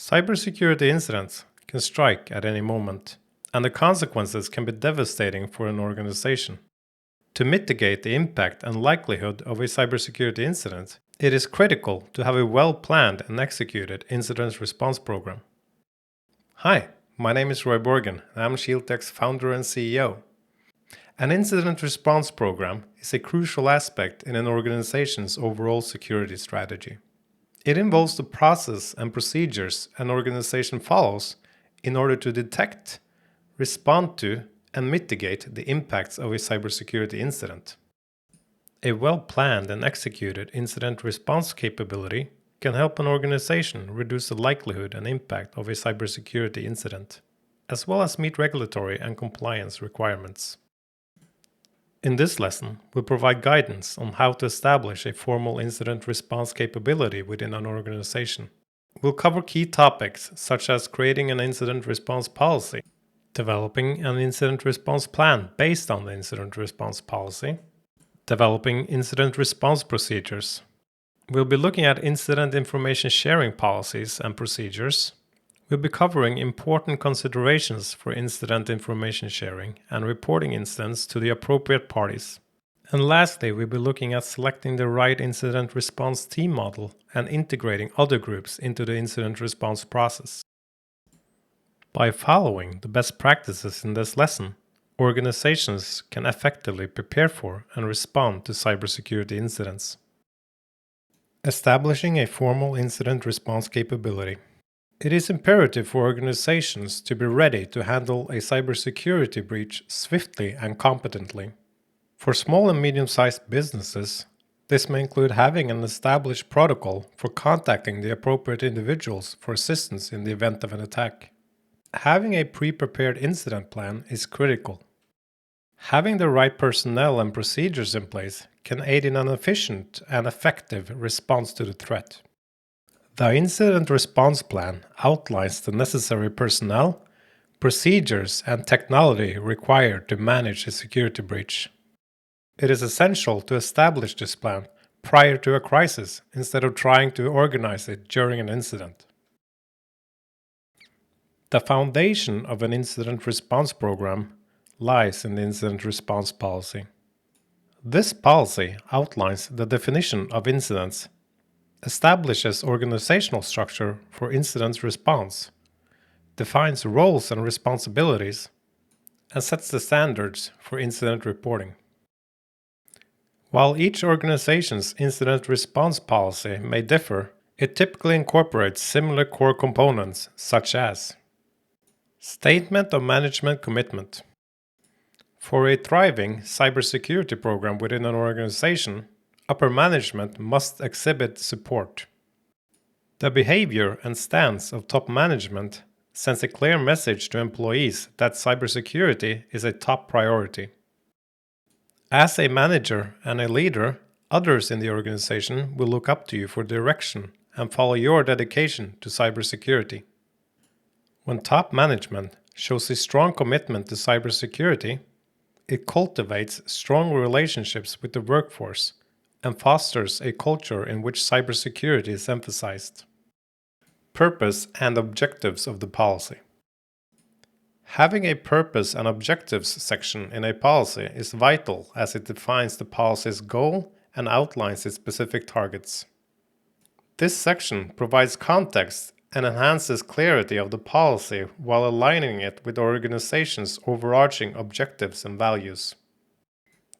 Cybersecurity incidents can strike at any moment, and the consequences can be devastating for an organization. To mitigate the impact and likelihood of a cybersecurity incident, it is critical to have a well-planned and executed incident response program. Hi, my name is Roy Borgen, and I'm ShieldTech's founder and CEO. An incident response program is a crucial aspect in an organization's overall security strategy. It involves the process and procedures an organization follows in order to detect, respond to, and mitigate the impacts of a cybersecurity incident. A well-planned and executed incident response capability can help an organization reduce the likelihood and impact of a cybersecurity incident, as well as meet regulatory and compliance requirements. In this lesson, we'll provide guidance on how to establish a formal incident response capability within an organization. We'll cover key topics such as creating an incident response policy, developing an incident response plan based on the incident response policy, developing incident response procedures. We'll be looking at incident information sharing policies and procedures. We'll be covering important considerations for incident information sharing and reporting incidents to the appropriate parties. And lastly, we'll be looking at selecting the right incident response team model and integrating other groups into the incident response process. By following the best practices in this lesson, organizations can effectively prepare for and respond to cybersecurity incidents. Establishing a formal incident response capability. It is imperative for organizations to be ready to handle a cybersecurity breach swiftly and competently. For small and medium-sized businesses, this may include having an established protocol for contacting the appropriate individuals for assistance in the event of an attack. Having a pre-prepared incident plan is critical. Having the right personnel and procedures in place can aid in an efficient and effective response to the threat. The incident response plan outlines the necessary personnel, procedures, and technology required to manage a security breach. It is essential to establish this plan prior to a crisis instead of trying to organize it during an incident. The foundation of an incident response program lies in the incident response policy. This policy outlines the definition of incidents, establishes organizational structure for incident response, defines roles and responsibilities, and sets the standards for incident reporting. While each organization's incident response policy may differ, it typically incorporates similar core components such as Statement of Management Commitment. For a thriving cybersecurity program within an organization, upper management must exhibit support. The behavior and stance of top management sends a clear message to employees that cybersecurity is a top priority. As a manager and a leader, others in the organization will look up to you for direction and follow your dedication to cybersecurity. When top management shows a strong commitment to cybersecurity, it cultivates strong relationships with the workforce and fosters a culture in which cybersecurity is emphasized. Purpose and objectives of the policy. Having a purpose and objectives section in a policy is vital as it defines the policy's goal and outlines its specific targets. This section provides context and enhances clarity of the policy while aligning it with the organization's overarching objectives and values.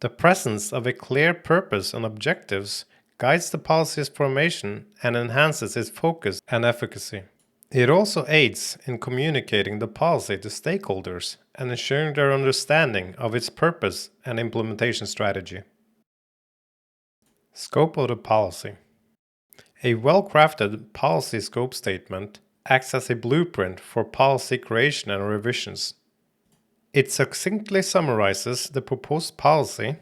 The presence of a clear purpose and objectives guides the policy's formation and enhances its focus and efficacy. It also aids in communicating the policy to stakeholders and ensuring their understanding of its purpose and implementation strategy. Scope of the policy. A well-crafted policy scope statement acts as a blueprint for policy creation and revisions. It succinctly summarizes the proposed policy,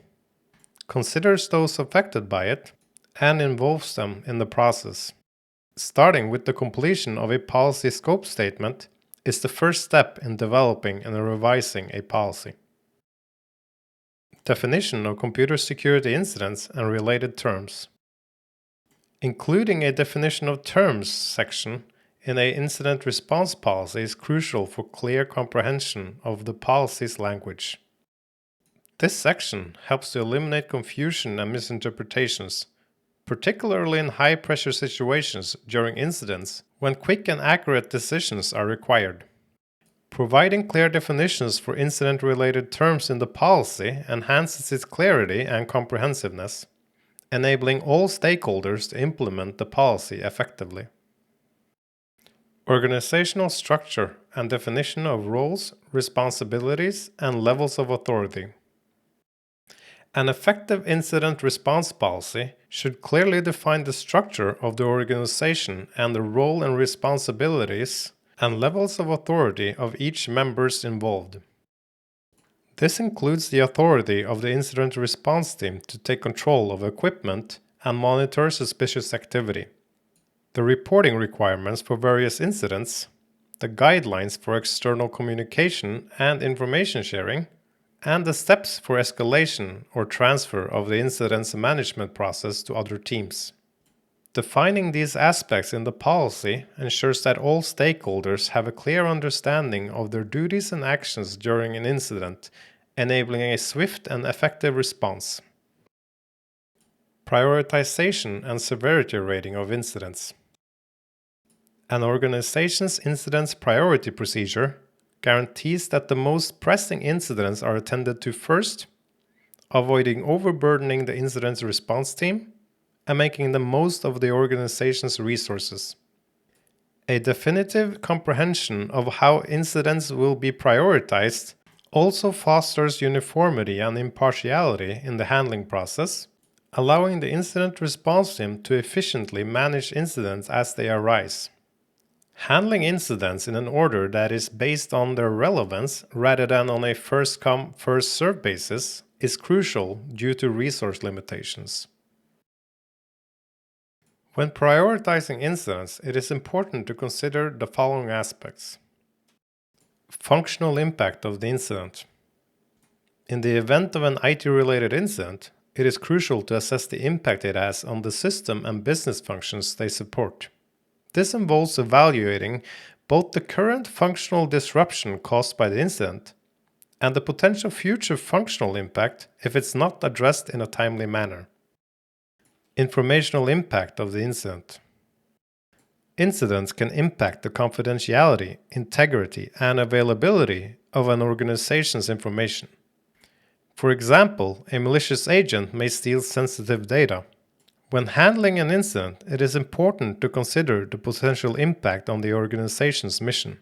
considers those affected by it, and involves them in the process. Starting with the completion of a policy scope statement is the first step in developing and revising a policy. Definition of computer security incidents and related terms. Including a definition of terms section in an incident response policy is crucial for clear comprehension of the policy's language. This section helps to eliminate confusion and misinterpretations, particularly in high-pressure situations during incidents when quick and accurate decisions are required. Providing clear definitions for incident-related terms in the policy enhances its clarity and comprehensiveness, enabling all stakeholders to implement the policy effectively. Organizational structure and definition of roles, responsibilities, and levels of authority. An effective incident response policy should clearly define the structure of the organization and the role and responsibilities and levels of authority of each members involved. This includes the authority of the incident response team to take control of equipment and monitor suspicious activity, the reporting requirements for various incidents, the guidelines for external communication and information sharing, and the steps for escalation or transfer of the incident management process to other teams. Defining these aspects in the policy ensures that all stakeholders have a clear understanding of their duties and actions during an incident, enabling a swift and effective response. Prioritization and severity rating of incidents. An organization's incidents priority procedure guarantees that the most pressing incidents are attended to first, avoiding overburdening the incident response team and making the most of the organization's resources. A definitive comprehension of how incidents will be prioritized also fosters uniformity and impartiality in the handling process, allowing the incident response team to efficiently manage incidents as they arise. Handling incidents in an order that is based on their relevance rather than on a first-come, first-served basis is crucial due to resource limitations. When prioritizing incidents, it is important to consider the following aspects. Functional impact of the incident. In the event of an IT-related incident, it is crucial to assess the impact it has on the system and business functions they support. This involves evaluating both the current functional disruption caused by the incident and the potential future functional impact if it's not addressed in a timely manner. Informational impact of the incident. Incidents can impact the confidentiality, integrity, and availability of an organization's information. For example, a malicious agent may steal sensitive data. When handling an incident, it is important to consider the potential impact on the organization's mission.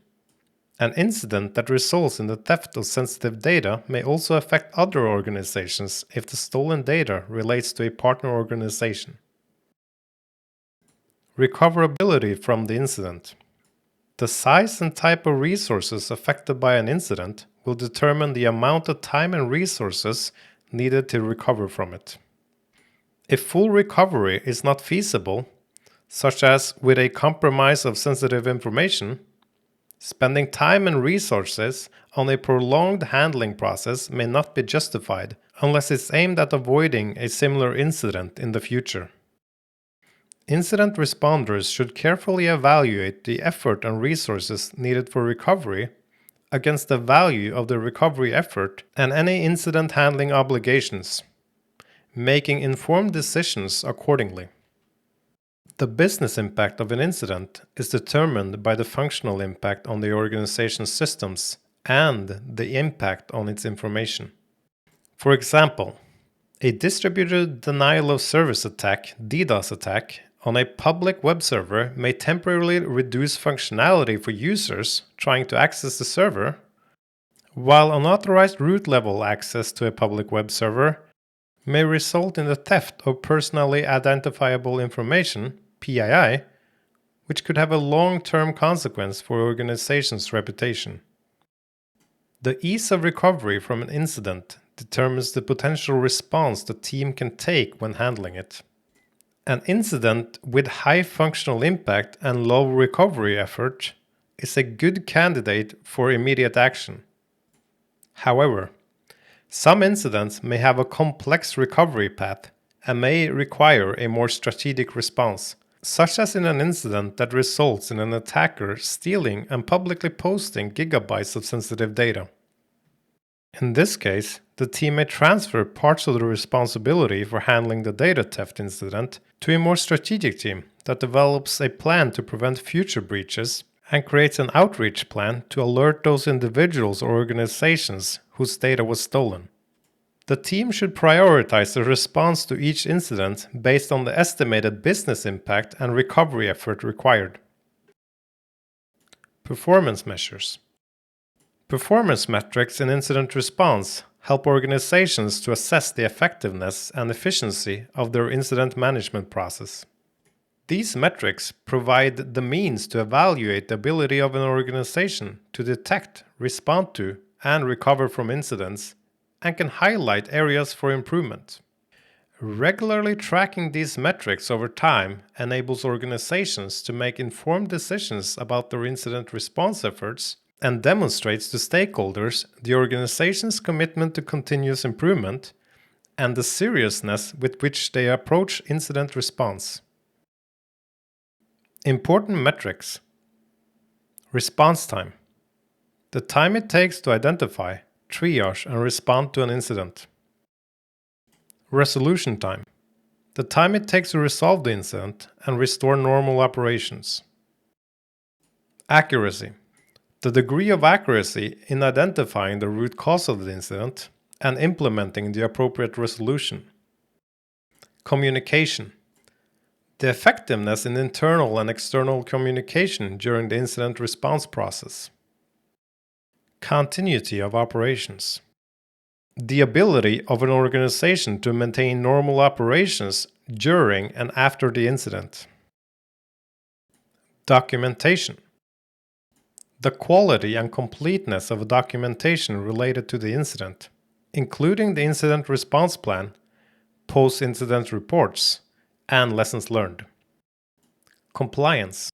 An incident that results in the theft of sensitive data may also affect other organizations if the stolen data relates to a partner organization. Recoverability from the incident. The size and type of resources affected by an incident will determine the amount of time and resources needed to recover from it. If full recovery is not feasible, such as with a compromise of sensitive information, spending time and resources on a prolonged handling process may not be justified unless it's aimed at avoiding a similar incident in the future. Incident responders should carefully evaluate the effort and resources needed for recovery against the value of the recovery effort and any incident handling obligations, making informed decisions accordingly. The business impact of an incident is determined by the functional impact on the organization's systems and the impact on its information. For example, a distributed denial of service attack, DDoS attack, on a public web server may temporarily reduce functionality for users trying to access the server, while unauthorized root level access to a public web server may result in the theft of personally identifiable information, PII, which could have a long-term consequence for organization's reputation. The ease of recovery from an incident determines the potential response the team can take when handling it. An incident with high functional impact and low recovery effort is a good candidate for immediate action. However, some incidents may have a complex recovery path and may require a more strategic response, such as in an incident that results in an attacker stealing and publicly posting gigabytes of sensitive data. In this case, the team may transfer parts of the responsibility for handling the data theft incident to a more strategic team that develops a plan to prevent future breaches and creates an outreach plan to alert those individuals or organizations whose data was stolen. The team should prioritize the response to each incident based on the estimated business impact and recovery effort required. Performance measures. Performance metrics in incident response help organizations to assess the effectiveness and efficiency of their incident management process. These metrics provide the means to evaluate the ability of an organization to detect, respond to, and recover from incidents, and can highlight areas for improvement. Regularly tracking these metrics over time enables organizations to make informed decisions about their incident response efforts and demonstrates to stakeholders the organization's commitment to continuous improvement and the seriousness with which they approach incident response. Important metrics. Response time. The time it takes to identify, triage, and respond to an incident. Resolution time. The time it takes to resolve the incident and restore normal operations. Accuracy. The degree of accuracy in identifying the root cause of the incident and implementing the appropriate resolution. Communication. The effectiveness in internal and external communication during the incident response process. Continuity of operations. The ability of an organization to maintain normal operations during and after the incident. Documentation. The quality and completeness of documentation related to the incident, including the incident response plan, post-incident reports, and lessons learned. Compliance.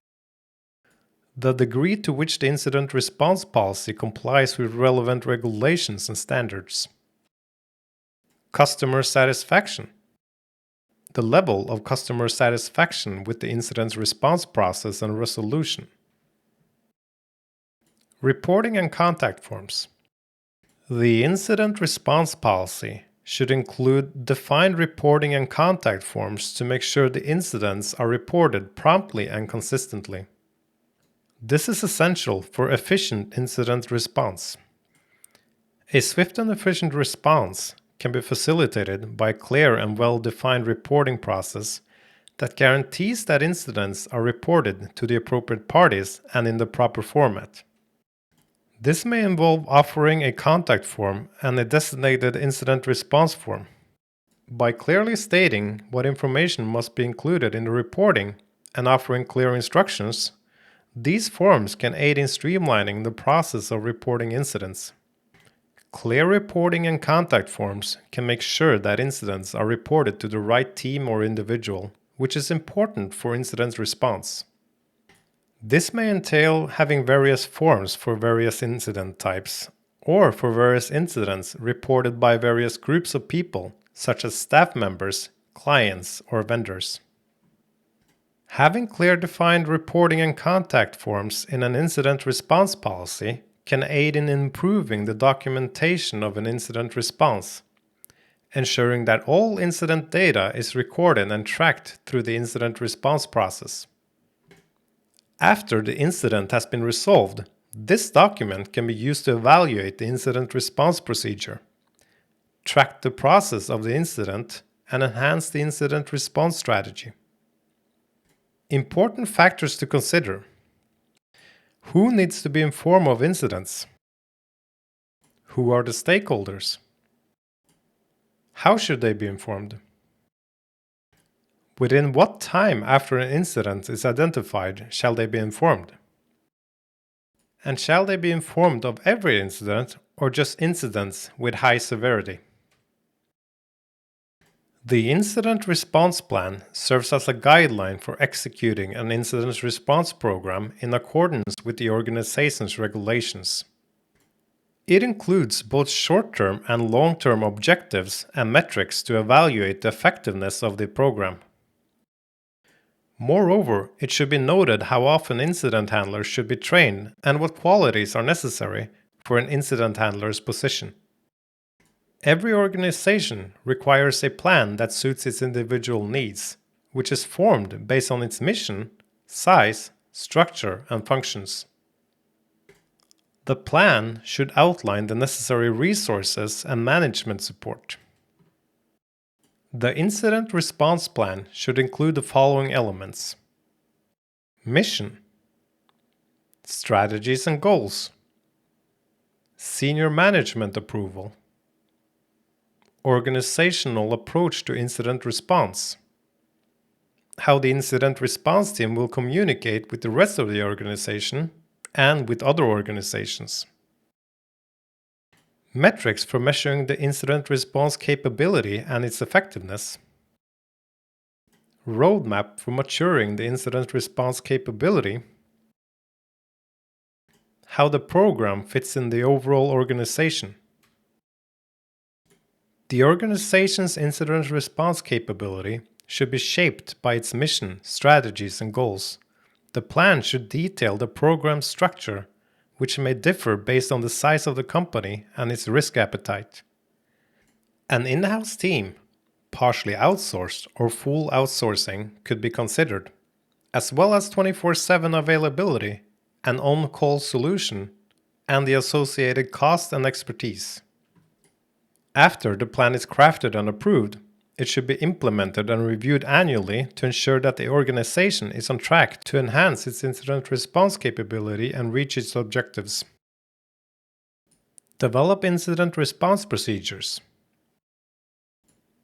The degree to which the incident response policy complies with relevant regulations and standards. Customer satisfaction. The level of customer satisfaction with the incident response process and resolution. Reporting and contact forms. The incident response policy should include defined reporting and contact forms to make sure the incidents are reported promptly and consistently. This is essential for efficient incident response. A swift and efficient response can be facilitated by a clear and well-defined reporting process that guarantees that incidents are reported to the appropriate parties and in the proper format. This may involve offering a contact form and a designated incident response form. By clearly stating what information must be included in the reporting and offering clear instructions, these forms can aid in streamlining the process of reporting incidents. Clear reporting and contact forms can make sure that incidents are reported to the right team or individual, which is important for incident response. This may entail having various forms for various incident types, or for various incidents reported by various groups of people, such as staff members, clients, or vendors. Having clear defined reporting and contact forms in an incident response policy can aid in improving the documentation of an incident response, ensuring that all incident data is recorded and tracked through the incident response process. After the incident has been resolved, this document can be used to evaluate the incident response procedure, track the process of the incident, and enhance the incident response strategy. Important factors to consider. Who needs to be informed of incidents? Who are the stakeholders? How should they be informed? Within what time after an incident is identified shall they be informed? And shall they be informed of every incident or just incidents with high severity? The incident response plan serves as a guideline for executing an incident response program in accordance with the organization's regulations. It includes both short-term and long-term objectives and metrics to evaluate the effectiveness of the program. Moreover, it should be noted how often incident handlers should be trained and what qualities are necessary for an incident handler's position. Every organization requires a plan that suits its individual needs, which is formed based on its mission, size, structure, and functions. The plan should outline the necessary resources and management support. The incident response plan should include the following elements: mission, strategies and goals, senior management approval, organizational approach to incident response, how the incident response team will communicate with the rest of the organization and with other organizations, metrics for measuring the incident response capability and its effectiveness, roadmap for maturing the incident response capability, how the program fits in the overall organization. The organization's incident response capability should be shaped by its mission, strategies, and goals. The plan should detail the program structure, which may differ based on the size of the company and its risk appetite. An in-house team, partially outsourced or full outsourcing, could be considered, as well as 24/7 availability, an on-call solution, and the associated cost and expertise. After the plan is crafted and approved, it should be implemented and reviewed annually to ensure that the organization is on track to enhance its incident response capability and reach its objectives. Develop incident response procedures.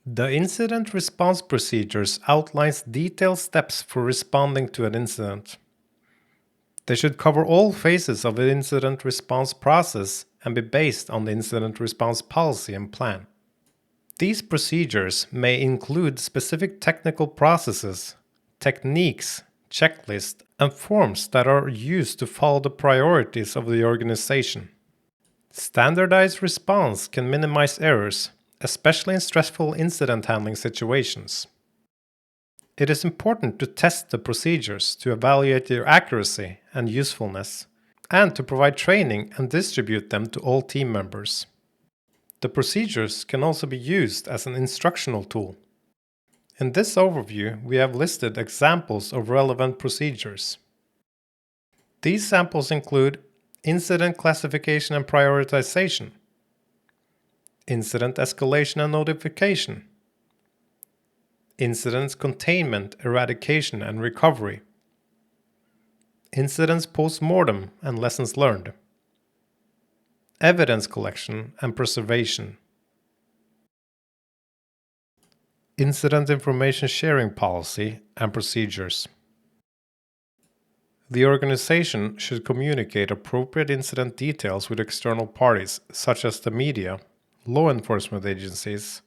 The incident response procedures outlines detailed steps for responding to an incident. They should cover all phases of the incident response process and be based on the incident response policy and plan. These procedures may include specific technical processes, techniques, checklists, and forms that are used to follow the priorities of the organization. Standardized response can minimize errors, especially in stressful incident handling situations. It is important to test the procedures to evaluate their accuracy and usefulness, and to provide training and distribute them to all team members. The procedures can also be used as an instructional tool. In this overview, we have listed examples of relevant procedures. These samples include incident classification and prioritization, incident escalation and notification, incidents containment, eradication, and recovery, incidents post-mortem and lessons learned, evidence collection and preservation, incident information sharing policy and procedures. The organization should communicate appropriate incident details with external parties such as the media, law enforcement agencies,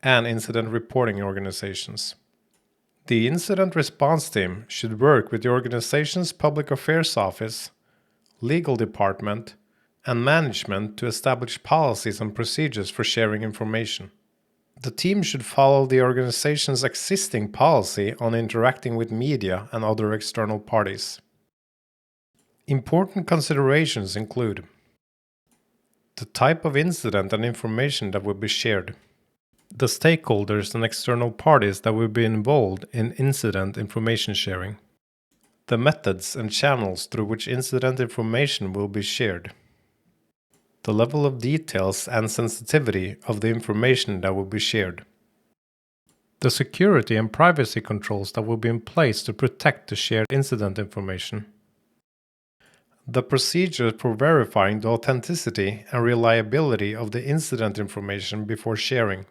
and incident reporting organizations. The incident response team should work with the organization's public affairs office, legal department, and management to establish policies and procedures for sharing information. The team should follow the organization's existing policy on interacting with media and other external parties. Important considerations include the type of incident and information that will be shared, the stakeholders and external parties that will be involved in incident information sharing, the methods and channels through which incident information will be shared, the level of details and sensitivity of the information that will be shared, the security and privacy controls that will be in place to protect the shared incident information, the procedure for verifying the authenticity and reliability of the incident information before sharing,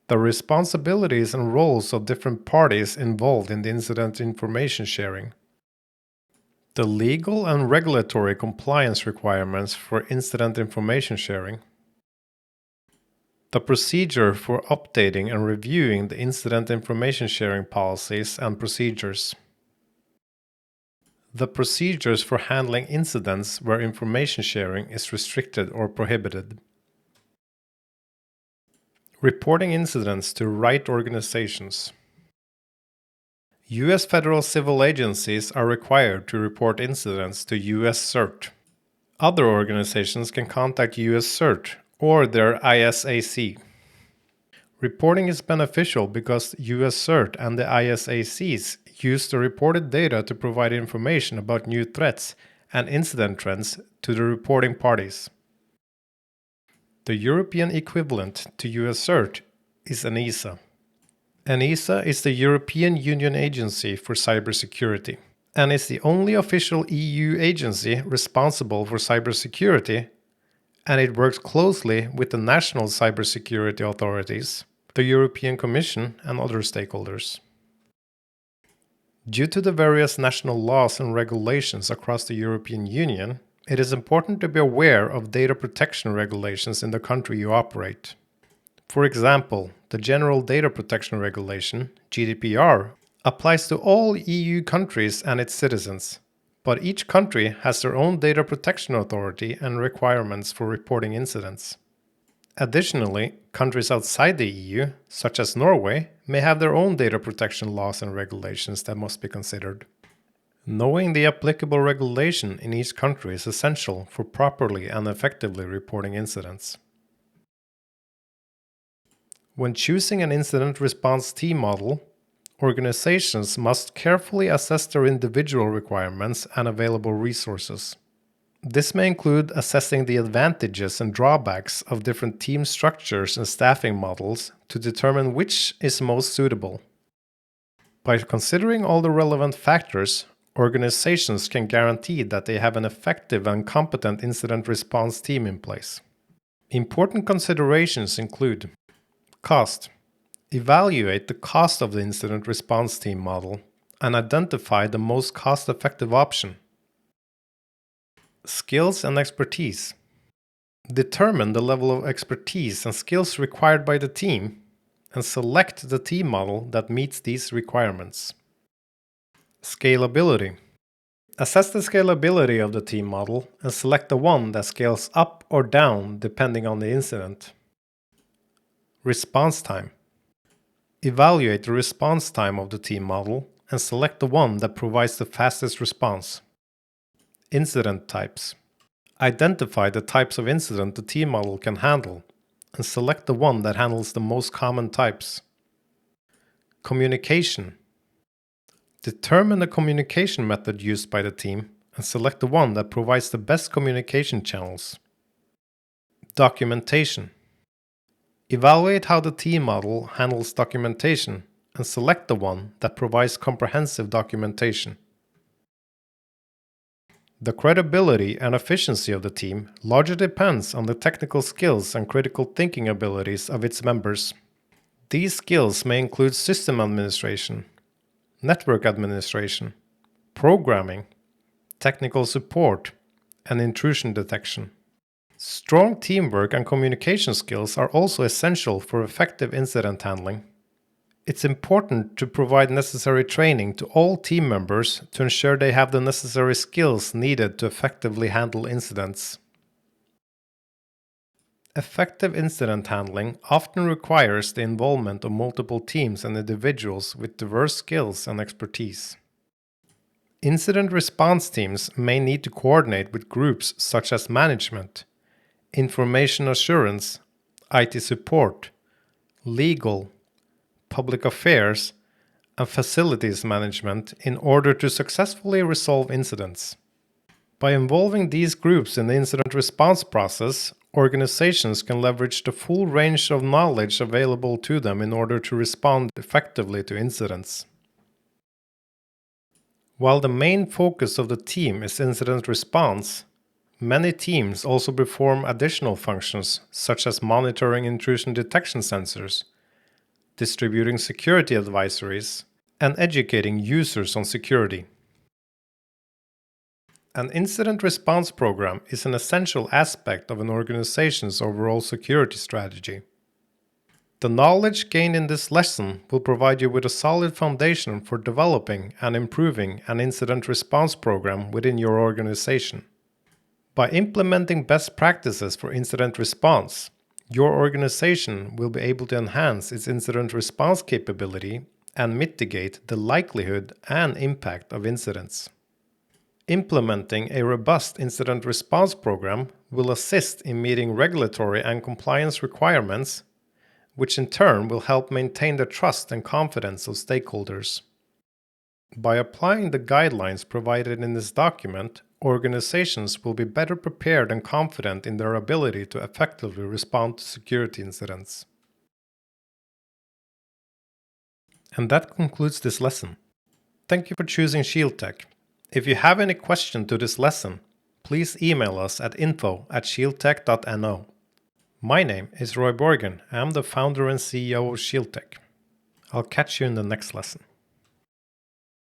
the responsibilities and roles of different parties involved in the incident information sharing, the legal and regulatory compliance requirements for incident information sharing, the procedure for updating and reviewing the incident information sharing policies and procedures, the procedures for handling incidents where information sharing is restricted or prohibited, reporting incidents to right organizations, U.S. federal civil agencies are required to report incidents to U.S. CERT. Other organizations can contact U.S. CERT or their ISAC. Reporting is beneficial because US CERT and the ISACs use the reported data to provide information about new threats and incident trends to the reporting parties. The European equivalent to US CERT is ENISA. ENISA is the European Union Agency for Cybersecurity and is the only official EU agency responsible for cybersecurity, and it works closely with the national cybersecurity authorities, the European Commission, and other stakeholders. Due to the various national laws and regulations across the European Union, it is important to be aware of data protection regulations in the country you operate. For example, the General Data Protection Regulation, GDPR, applies to all EU countries and its citizens, but each country has their own data protection authority and requirements for reporting incidents. Additionally, countries outside the EU, such as Norway, may have their own data protection laws and regulations that must be considered. Knowing the applicable regulation in each country is essential for properly and effectively reporting incidents. When choosing an incident response team model, organizations must carefully assess their individual requirements and available resources. This may include assessing the advantages and drawbacks of different team structures and staffing models to determine which is most suitable. By considering all the relevant factors, organizations can guarantee that they have an effective and competent incident response team in place. Important considerations include cost. Evaluate the cost of the incident response team model and identify the most cost-effective option. Skills and expertise. Determine the level of expertise and skills required by the team and select the team model that meets these requirements. Scalability. Assess the scalability of the team model and select the one that scales up or down depending on the incident. Response time. Evaluate the response time of the team model and select the one that provides the fastest response. Incident types. Identify the types of incident the team model can handle and select the one that handles the most common types. Communication. Determine the communication method used by the team and select the one that provides the best communication channels. Documentation. Evaluate how the team model handles documentation and select the one that provides comprehensive documentation. The credibility and efficiency of the team largely depends on the technical skills and critical thinking abilities of its members. These skills may include system administration, network administration, programming, technical support, and intrusion detection. Strong teamwork and communication skills are also essential for effective incident handling. It's important to provide necessary training to all team members to ensure they have the necessary skills needed to effectively handle incidents. Effective incident handling often requires the involvement of multiple teams and individuals with diverse skills and expertise. Incident response teams may need to coordinate with groups such as management, information assurance, IT support, legal, public affairs, and facilities management in order to successfully resolve incidents. By involving these groups in the incident response process, organizations can leverage the full range of knowledge available to them in order to respond effectively to incidents. While the main focus of the team is incident response, many teams also perform additional functions such as monitoring intrusion detection sensors, distributing security advisories, and educating users on security. An incident response program is an essential aspect of an organization's overall security strategy. The knowledge gained in this lesson will provide you with a solid foundation for developing and improving an incident response program within your organization. By implementing best practices for incident response, your organization will be able to enhance its incident response capability and mitigate the likelihood and impact of incidents. Implementing a robust incident response program will assist in meeting regulatory and compliance requirements, which in turn will help maintain the trust and confidence of stakeholders. By applying the guidelines provided in this document, organizations will be better prepared and confident in their ability to effectively respond to security incidents. And that concludes this lesson. Thank you for choosing ShieldTech. If you have any question to this lesson, please email us at info@shieldtech.no. My name is Roy Borgen. I'm the founder and CEO of ShieldTech. I'll catch you in the next lesson.